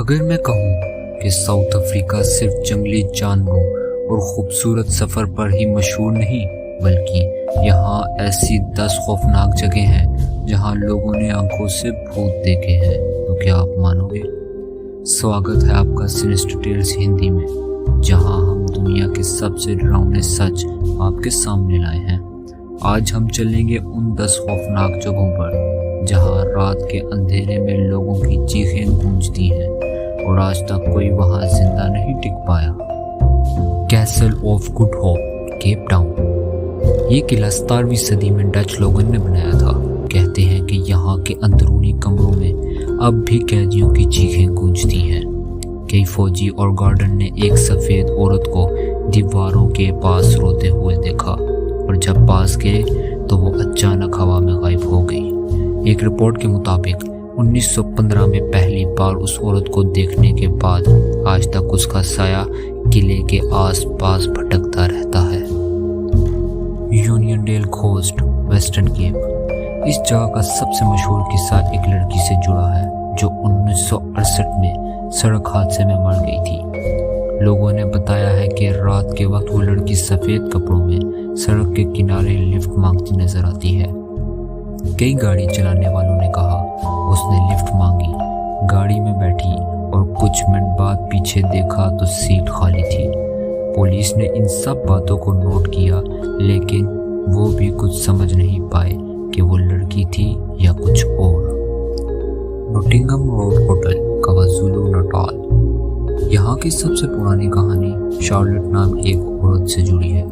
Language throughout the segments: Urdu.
اگر میں کہوں کہ ساؤتھ افریقہ صرف جنگلی جانوروں اور خوبصورت سفر پر ہی مشہور نہیں، بلکہ یہاں ایسی 10 خوفناک جگہیں ہیں جہاں لوگوں نے آنکھوں سے بھوت دیکھے ہیں، تو کیا آپ مانو گے؟ سواگت ہے آپ کا سینسٹر ٹیلز ہندی میں، جہاں ہم دنیا کے سب سے ڈراؤنے سچ آپ کے سامنے لائے ہیں۔ آج ہم چلیں گے ان 10 خوفناک جگہوں پر جہاں رات کے اندھیرے میں لوگوں کی چیخیں گونجتی ہیں اور آج تک کوئی وہاں زندہ نہیں ٹک پایا۔ Castle of good hope, Cape Town. یہ قلعہ 17ویں صدی میں ڈچ لوگوں نے بنایا تھا۔ کہتے ہیں کہ یہاں کے اندرونی کمروں میں اب بھی قیدیوں کی چیخیں گونجتی ہیں۔ کئی فوجی اور گارڈن نے ایک سفید عورت کو دیواروں کے پاس روتے ہوئے دیکھا، اور جب پاس گئے تو وہ اچانک ہوا میں غائب ہو گئی۔ ایک رپورٹ کے مطابق 1915 میں پہلی بار اس عورت کو دیکھنے کے بعد آج تک اس کا سایہ قلعے کے آس پاس بھٹکتا رہتا ہے۔ Union Dale ghost, Western Cape. اس جگہ کا سب سے مشہور قصہ ایک لڑکی سے جڑا ہے جو 1968 میں سڑک حادثے میں مر گئی تھی۔ لوگوں نے بتایا ہے کہ رات کے وقت وہ لڑکی سفید کپڑوں میں سڑک کے کنارے لفٹ مانگتی نظر آتی ہے۔ کئی گاڑی چلانے والوں نے کہا اس نے لفٹ مانگی، گاڑی میں بیٹھی اور کچھ منٹ بعد پیچھے دیکھا تو سیٹ خالی تھی۔ پولیس نے ان سب باتوں کو نوٹ کیا، لیکن وہ بھی کچھ سمجھ نہیں پائے کہ وہ لڑکی تھی یا کچھ اور۔ نوٹنگھم روڈ ہوٹل، کوازولو نٹال۔ یہاں کی سب سے پرانی کہانی شارلٹ نام ایک عورت سے جڑی ہے۔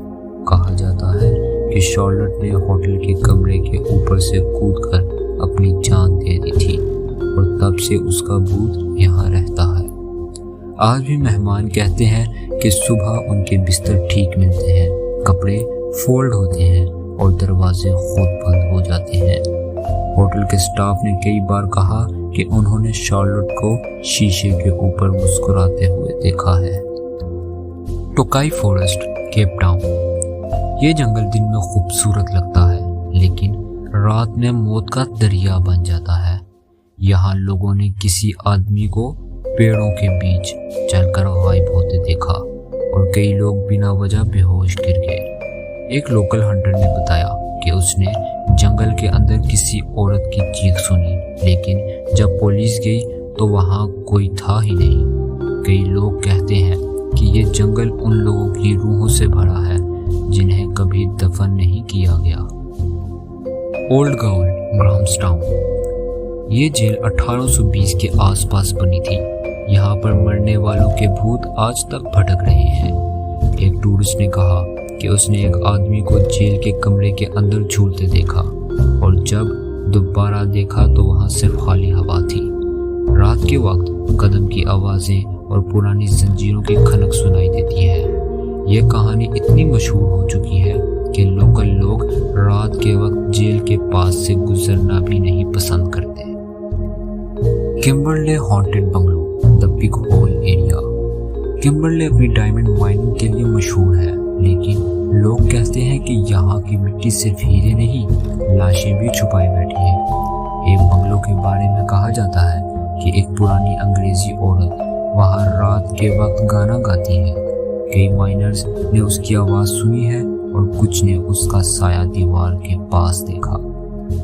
کہا جاتا ہے کہ شارلٹ نے ہوٹل کے کمرے کے اوپر سے کود کر اپنی جان دے دی تھی، اور تب سے اس کا بھوت یہاں رہتا ہے۔ آج بھی مہمان کہتے ہیں کہ صبح ان کے بستر ٹھیک ملتے ہیں، کپڑے فولڈ ہوتے ہیں اور دروازے خود بند ہو جاتے ہیں۔ ہوٹل کے سٹاف نے کئی بار کہا کہ انہوں نے شارلٹ کو شیشے کے اوپر مسکراتے ہوئے دیکھا ہے۔ Tokai forest, Cape Town. یہ جنگل دن میں خوبصورت لگتا ہے، لیکن رات میں موت کا دریا بن جاتا ہے۔ یہاں لوگوں نے کسی آدمی کو پیڑوں کے بیچ چل کر غائب ہوتے دیکھا، اور کئی لوگ بنا وجہ بے ہوش گر گئے۔ ایک لوکل ہنٹر نے بتایا کہ اس نے جنگل کے اندر کسی عورت کی چیخ سنی، لیکن جب پولیس گئی تو وہاں کوئی تھا ہی نہیں۔ کئی لوگ کہتے ہیں کہ یہ جنگل ان لوگوں کی روحوں سے بھرا ہے جنہیں کبھی دفن نہیں کیا گیا۔ Old gaol, Grahamstown. یہ جیل 1820 کے آس پاس بنی تھی۔ یہاں پر مرنے والوں کے بھوت آج تک بھٹک رہے ہیں۔ ایک ٹورسٹ نے کہا کہ اس نے ایک آدمی کو جیل کے کمرے کے اندر جھولتے دیکھا، اور جب دوبارہ دیکھا تو وہاں صرف خالی ہوا تھی۔ رات کے وقت قدم کی آوازیں اور پرانی زنجیروں کی کھنک سنائی دیتی ہے۔ یہ کہانی اتنی مشہور ہو چکی ہے کہ لوکل لوگ رات کے وقت جیل کے پاس سے گزرنا بھی نہیں پسند کرتے۔ کمبرلے haunted bungalow, the big whole area. کمبرلے اپنی ڈائمنڈ مائننگ کے لیے مشہور ہے، لیکن لوگ کہتے ہیں کہ یہاں کی مٹی صرف ہیرے نہیں، لاشیں بھی چھپائی بیٹھی ہیں۔ ایک بنگلو کے بارے میں کہا جاتا ہے کہ ایک پرانی انگریزی عورت وہاں رات کے وقت گانا گاتی ہے۔ کئی مائنرز نے اس کی آواز سنی ہے، اور کچھ نے اس کا سایہ دیوار کے پاس دیکھا۔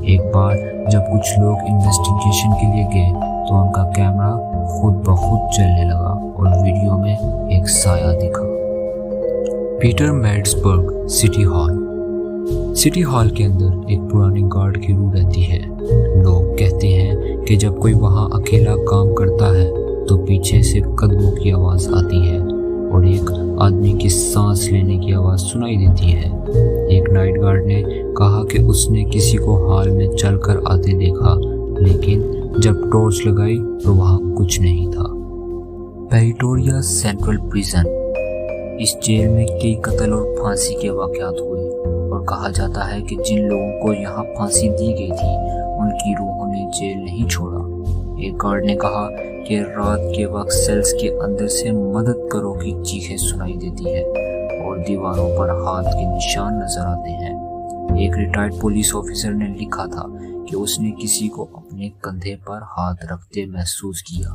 ایک بار جب کچھ لوگ انویسٹیگیشن کے لیے گئے تو ان کا کیمرہ خود بخود چلنے لگا اور ویڈیو میں ایک سایہ دکھا۔ Pietermaritzburg, city hall. City hall کے اندر ایک پرانی گارڈ کی روح رہتی ہے۔ لوگ کہتے ہیں کہ جب کوئی وہاں اکیلا کام کرتا ہے تو پیچھے سے قدموں کی آواز آتی ہے، اور ایک آدمی کی سانس لینے کی آواز سنائی دیتی ہے۔ ایک نائٹ گارڈ نے کہا کہ اس نے کسی کو ہال میں چل کر آتے دیکھا، لیکن جب ٹارچ لگائی تو وہاں کچھ نہیں تھا۔ پیریٹوریا سینٹرل پریزن۔ اس جیل میں کئی قتل اور پھانسی کے واقعات ہوئے، اور کہا جاتا ہے کہ جن لوگوں کو یہاں پھانسی دی گئی تھی ان کی روحوں نے جیل نہیں چھوڑا۔ ایک گارڈ نے کہا کہ رات کے وقت سیلز کے اندر سے مدد کرو کی چیخیں سنائی دیتی ہے، اور دیواروں پر ہاتھ کے نشان نظر آتے ہیں۔ ایک ریٹائرڈ پولیس آفیسر نے لکھا تھا کہ اس نے کسی کو اپنے کندھے پر ہاتھ رکھتے محسوس کیا،